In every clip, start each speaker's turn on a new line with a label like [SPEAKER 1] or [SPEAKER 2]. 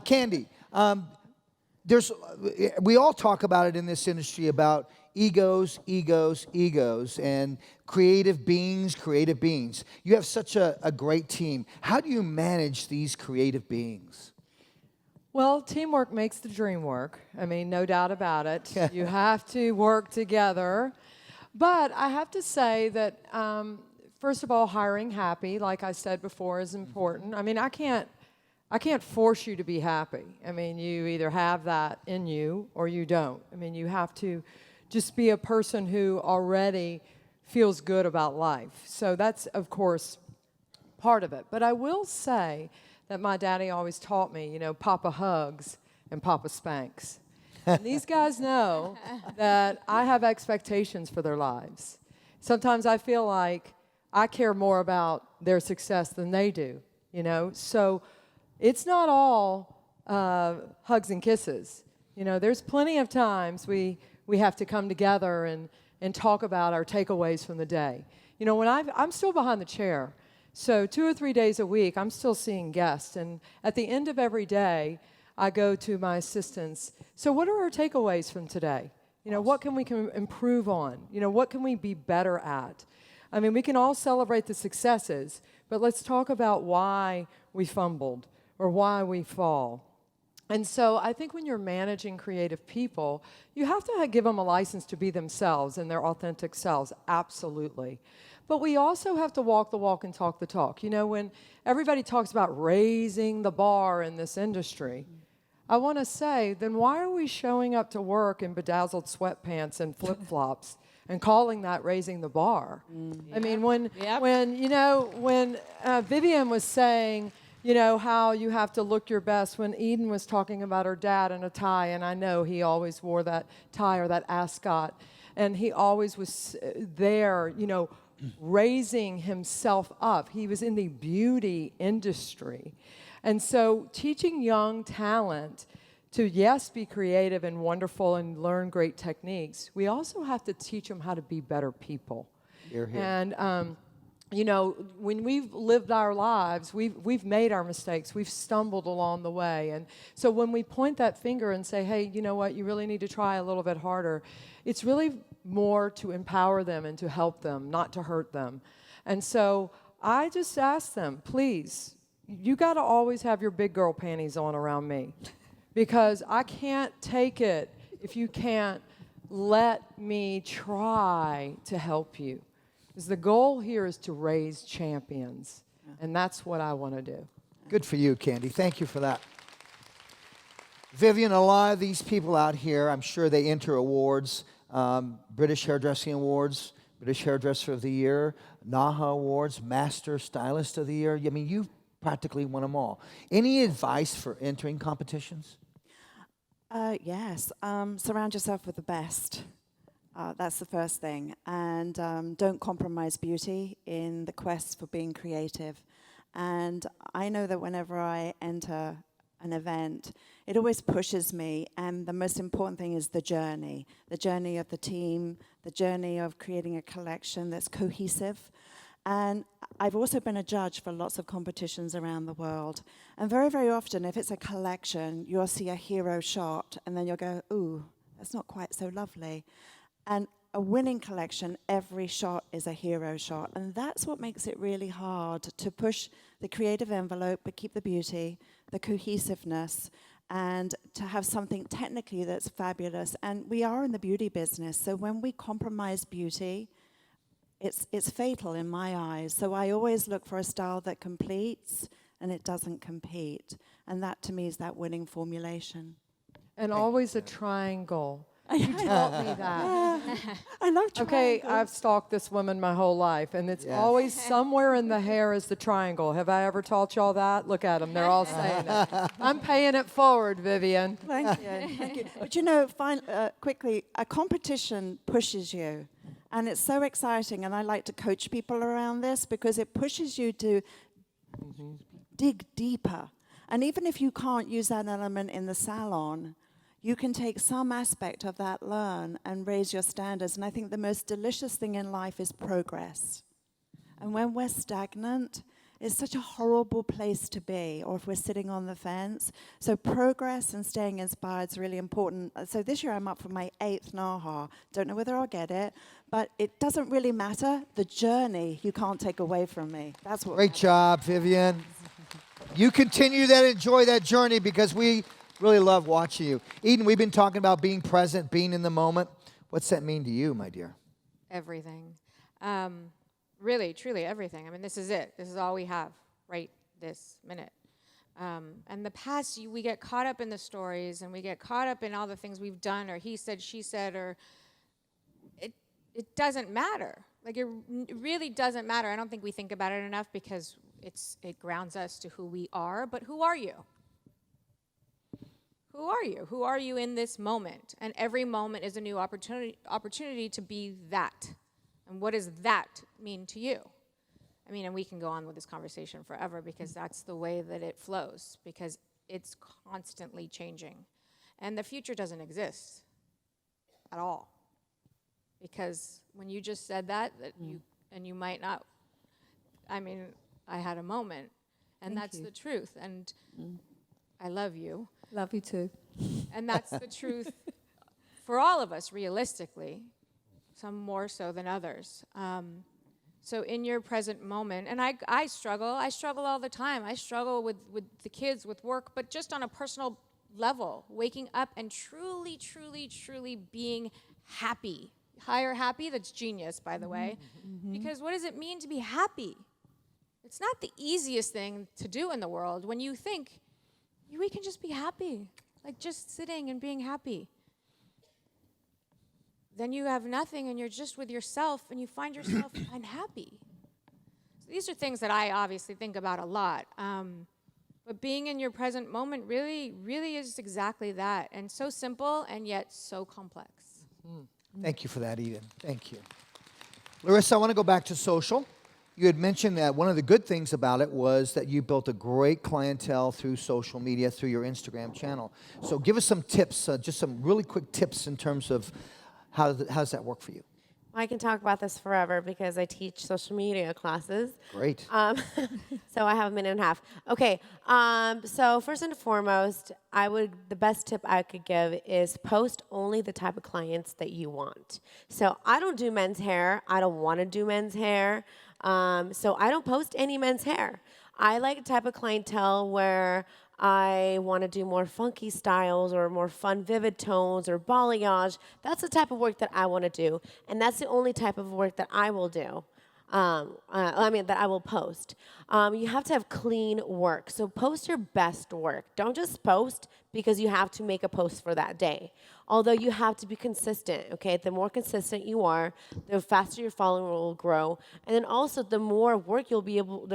[SPEAKER 1] Candy, we all talk about it in this industry about egos, and creative beings. You have such a great team. How do you manage these creative beings?
[SPEAKER 2] Well, teamwork makes the dream work. I mean, no doubt about it. You have to work together. But I have to say that, first of all, hiring happy, like I said before, is important. I mean, I can't force you to be happy. I mean, you either have that in you or you don't. I mean, you have to just be a person who already feels good about life. So that's, of course, part of it. But I will say that my daddy always taught me, Papa hugs and Papa spanks. And these guys know that I have expectations for their lives. Sometimes I feel like I care more about their success than they do, So it's not all hugs and kisses. There's plenty of times we have to come together and talk about our takeaways from the day. When I'm still behind the chair, so 2 or 3 days a week, I'm still seeing guests. And at the end of every day, I go to my assistants. So what are our takeaways from today? Awesome. What can we improve on? What can we be better at? I mean, we can all celebrate the successes, but let's talk about why we fumbled or why we fall. And so I think when you're managing creative people, you have to give them a license to be themselves and their authentic selves, absolutely. But we also have to walk the walk and talk the talk. When everybody talks about raising the bar in this industry, I want to say, then why are we showing up to work in bedazzled sweatpants and flip-flops and calling that raising the bar? I mean, when Vivienne was saying, how you have to look your best, when Eden was talking about her dad in a tie, and I know he always wore that tie or that ascot, and he always was there, raising himself up. He was in the beauty industry. And so teaching young talent to, yes, be creative and wonderful and learn great techniques, we also have to teach them how to be better people.
[SPEAKER 1] You're here.
[SPEAKER 2] And, when we've lived our lives, we've made our mistakes. We've stumbled along the way. And so when we point that finger and say, hey, you know what, you really need to try a little bit harder, it's really more to empower them and to help them, not to hurt them. And so I just ask them, please, you got to always have your big girl panties on around me, because I can't take it if you can't let me try to help you. Because the goal here is to raise champions, and that's what I want to do.
[SPEAKER 1] Good for you, Candy. Thank you for that. Vivienne, a lot of these people out here, I'm sure they enter awards, British Hairdressing Awards, British Hairdresser of the Year, NAHA Awards, Master Stylist of the Year. I mean, you've practically won them all. Any advice for entering competitions?
[SPEAKER 3] Yes. Surround yourself with the best. That's the first thing. And don't compromise beauty in the quest for being creative. And I know that whenever I enter an event, it always pushes me. And the most important thing is the journey of the team, the journey of creating a collection that's cohesive. And I've also been a judge for lots of competitions around the world. And very, very often, if it's a collection, you'll see a hero shot, and then you'll go, ooh, that's not quite so lovely. And a winning collection, every shot is a hero shot. And that's what makes it really hard to push the creative envelope, but keep the beauty, the cohesiveness, and to have something technically that's fabulous. And we are in the beauty business, so when we compromise beauty, it's fatal in my eyes. So I always look for a style that completes and it doesn't compete. And that, to me, is that winning formulation.
[SPEAKER 2] And always a triangle. You taught me that.
[SPEAKER 3] I love triangles.
[SPEAKER 2] Okay, I've stalked this woman my whole life, and it's always somewhere in the hair is the triangle. Have I ever taught y'all that? Look at them. They're all saying it. I'm paying it forward, Vivienne.
[SPEAKER 3] Thank you. Thank you. But quickly, a competition pushes you. And it's so exciting, and I like to coach people around this because it pushes you to dig deeper. And even if you can't use that element in the salon, you can take some aspect of that learn and raise your standards. And I think the most delicious thing in life is progress. And when we're stagnant, It's such a horrible place to be, or if we're sitting on the fence. So progress and staying inspired is really important. So this year I'm up for my 8th NAHA. Don't know whether I'll get it, but it doesn't really matter. The journey you can't take away from me. That's what.
[SPEAKER 1] Great job, Vivienne. You continue that, enjoy that journey, because we really love watching you. Eden, we've been talking about being present, being in the moment. What's that mean to you, my dear?
[SPEAKER 4] Everything. Really, truly everything. I mean, this is it. This is all we have right this minute. And the past, we get caught up in the stories, and we get caught up in all the things we've done, or he said, she said, or it doesn't matter. Like, it really doesn't matter. I don't think we think about it enough because it grounds us to who we are. But who are you? Who are you? Who are you in this moment? And every moment is a new opportunity to be that. And what does that mean to you? I mean, and we can go on with this conversation forever because that's the way that it flows, because it's constantly changing. And the future doesn't exist at all. Because when you just said that you might not, I mean, I had a moment, and that's the truth. And I love you.
[SPEAKER 2] Love you too.
[SPEAKER 4] And that's the truth for all of us, realistically. Some more so than others. So in your present moment, and I struggle all the time. I struggle with the kids, with work, but just on a personal level, waking up and truly, truly, truly being happy. Higher happy, that's genius, by the way. Because what does it mean to be happy? It's not the easiest thing to do in the world when you think, we can just be happy, like just sitting and being happy. Then you have nothing and you're just with yourself and you find yourself unhappy. So these are things that I obviously think about a lot. But being in your present moment really, really is exactly that. And so simple and yet so complex.
[SPEAKER 1] Thank you for that, Eden. Thank you. Larisa, I want to go back to social. You had mentioned that one of the good things about it was that you built a great clientele through social media, through your Instagram channel. So give us some tips, just some really quick tips in terms of how does that work for you?
[SPEAKER 5] I can talk about this forever because I teach social media classes.
[SPEAKER 1] Great.
[SPEAKER 5] So I have a minute and a half. Okay. So first and foremost, the best tip I could give is post only the type of clients that you want. So I don't do men's hair. I don't want to do men's hair. So I don't post any men's hair. I like a type of clientele where I want to do more funky styles or more fun, vivid tones or balayage. That's the type of work that I want to do. And that's the only type of work that I will do. That I will post. You have to have clean work. So post your best work. Don't just post because you have to make a post for that day. Although you have to be consistent, okay? The more consistent you are, the faster your following will grow. And then also the more work you'll be able,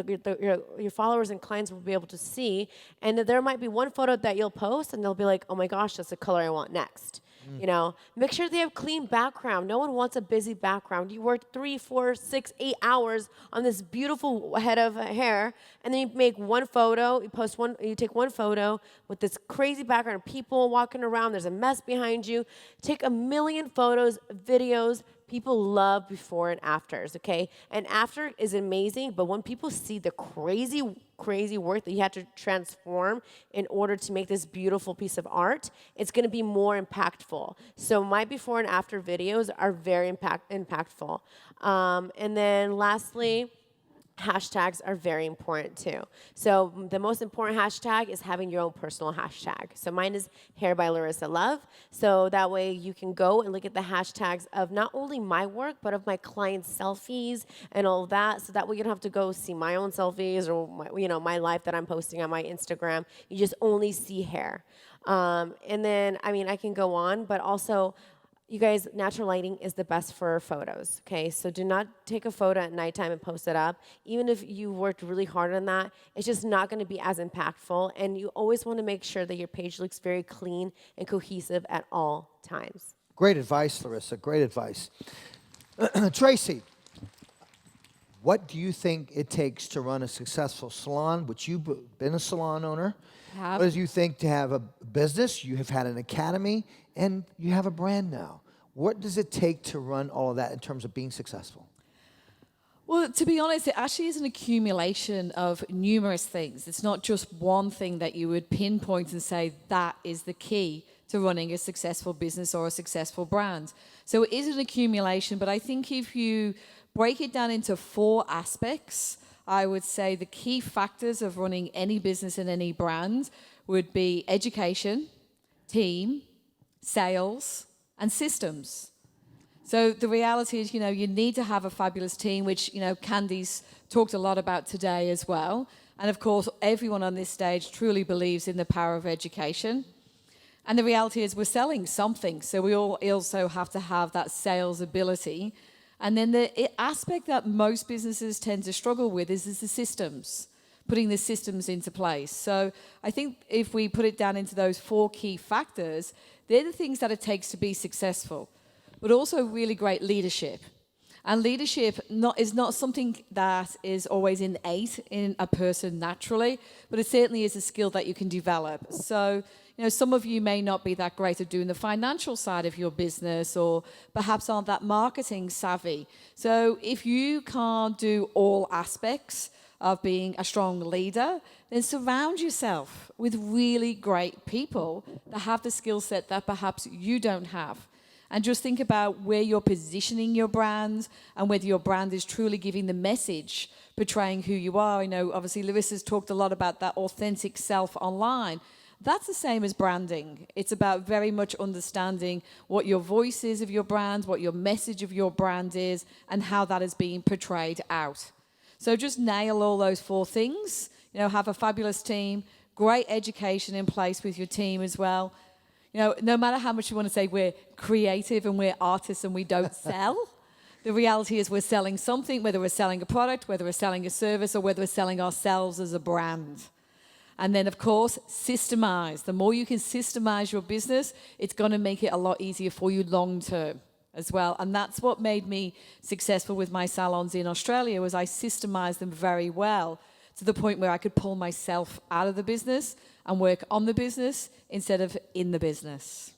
[SPEAKER 5] your followers and clients will be able to see. And there might be one photo that you'll post and they'll be like, oh my gosh, that's the color I want next. You know, make sure they have clean background. No one wants a busy background. You work 3, 4, 6, 8 hours on this beautiful head of hair, and then you make one photo, you take one photo with this crazy background, people walking around, there's a mess behind you. Take a million photos, videos. People love before and afters, okay? And after is amazing, but when people see the crazy work that you have to transform in order to make this beautiful piece of art, it's gonna be more impactful. So my before and after videos are very impactful. And then lastly, hashtags are very important too. So the most important hashtag is having your own personal hashtag. So mine is Hair by Larisa Love. So that way you can go and look at the hashtags of not only my work, but of my clients' selfies and all of that. So that way you don't have to go see my own selfies or my life that I'm posting on my Instagram. You just only see hair. And then, I can go on, but also, you guys, natural lighting is the best for photos, okay? So do not take a photo at nighttime and post it up. Even if you worked really hard on that, it's just not gonna be as impactful. And you always wanna make sure that your page looks very clean and cohesive at all times.
[SPEAKER 1] Great advice, Larisa, great advice. Tracey, what do you think it takes to run a successful salon, which you've been a salon owner?
[SPEAKER 2] Have.
[SPEAKER 1] What do you think to have a business? You have had an academy, and you have a brand now. What does it take to run all of that in terms of being successful?
[SPEAKER 6] Well, to be honest, it actually is an accumulation of numerous things. It's not just one thing that you would pinpoint and say that is the key to running a successful business or a successful brand. So it is an accumulation, but I think if you break it down into 4 aspects, I would say the key factors of running any business and any brand would be education, team, sales, and systems. So the reality is, you need to have a fabulous team, which, Candy's talked a lot about today as well. And of course, everyone on this stage truly believes in the power of education. And the reality is we're selling something, so we all also have to have that sales ability. And then the aspect that most businesses tend to struggle with is the systems, putting the systems into place. So I think if we put it down into those 4 key factors, they're the things that it takes to be successful, but also really great leadership. And leadership is not something that is always innate in a person naturally, but it certainly is a skill that you can develop. So, some of you may not be that great at doing the financial side of your business, or perhaps aren't that marketing savvy. So if you can't do all aspects of being a strong leader, then surround yourself with really great people that have the skill set that perhaps you don't have. And just think about where you're positioning your brand and whether your brand is truly giving the message, portraying who you are. Obviously, Larissa's talked a lot about that authentic self online. That's the same as branding. It's about very much understanding what your voice is of your brand, what your message of your brand is, and how that is being portrayed out. So just nail all those 4 things. Have a fabulous team, great education in place with your team as well. No matter how much you want to say we're creative and we're artists and we don't sell, the reality is we're selling something, whether we're selling a product, whether we're selling a service, or whether we're selling ourselves as a brand. And then, of course, systemize. The more you can systemize your business, it's going to make it a lot easier for you long term as well. And that's what made me successful with my salons in Australia, was I systemized them very well to the point where I could pull myself out of the business and work on the business instead of in the business.